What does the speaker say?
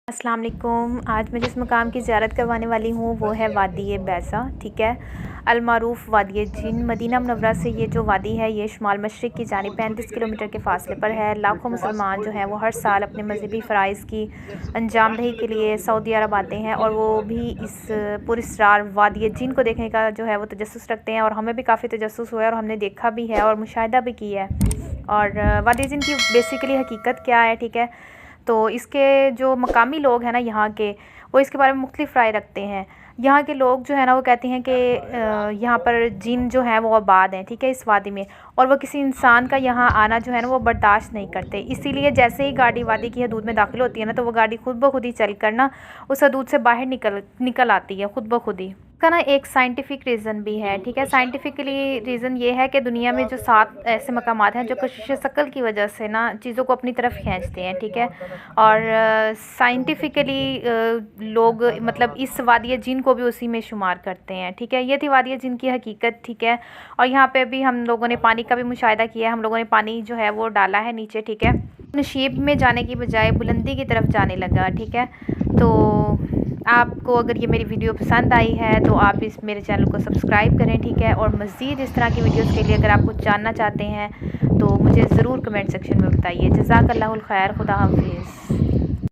अस्सलाम वालेकुम। आज मैं जिस मकाम की ज़ियारत करवाने वाली हूँ वो है वादी बैसा, ठीक है। अलमारूफ़ वादी जिन मदीना मुनव्वरा से ये जो वादी है ये शुमाल मशरिक़ की जानिब 35 किलोमीटर के फ़ासले पर है। लाखों मुसलमान जो हैं वो हर साल अपने मजहबी फ़राइज़ की अंजामदही के लिए सऊदी अरब आते हैं और वो भी इस पुरस्रार वादी जिन को देखने का जो है वो तजस्सुस रखते हैं। और हमें भी काफ़ी तजस्सुस हुआ है और हमने देखा भी है और मुशाहिदा भी किया है। और वादी जिन की बेसिकली हकीकत क्या है, ठीक है। तो इसके जो मकामी लोग हैं ना यहाँ के, वो इसके बारे में मुख्तलिफ़ राय रखते हैं। यहाँ के लोग जो है ना वो कहते हैं कि यहाँ पर जिन जो हैं वो आबाद हैं, ठीक है, इस वादी में। और वो किसी इंसान का यहाँ आना जो है ना वो बर्दाश्त नहीं करते। इसीलिए जैसे ही गाड़ी वादी की हदूद में दाखिल होती है ना तो वो गाड़ी खुद ब खुद ही चल कर ना उस हदूद से बाहर निकल आती है खुद ब खुद ही। इसका ना एक साइंटिफिक रीज़न भी है, ठीक है। साइंटिफिकली रीज़न ये है कि दुनिया में जो 7 ऐसे मकामात हैं जो कशिश शकल की वजह से ना चीज़ों को अपनी तरफ खींचते हैं, ठीक है। और साइंटिफिकली लोग मतलब इस वादी जिन को भी उसी में शुमार करते हैं, ठीक है। ये थी वादी जिन की हकीकत, ठीक है। और यहाँ पे भी हम लोगों ने पानी का भी मुशाहिदा किया है। हम लोगों ने पानी जो है वो डाला है नीचे, ठीक है। नशीब में जाने की बजाय बुलंदी की तरफ जाने लगा, ठीक है। तो आपको अगर ये मेरी वीडियो पसंद आई है तो आप इस मेरे चैनल को सब्सक्राइब करें, ठीक है। और मज़ीद इस तरह की वीडियोस के लिए अगर आप कुछ जानना चाहते हैं तो मुझे ज़रूर कमेंट सेक्शन में बताइए। जज़ाकल्लाहुल खैर, खुदा हाफ़िज़।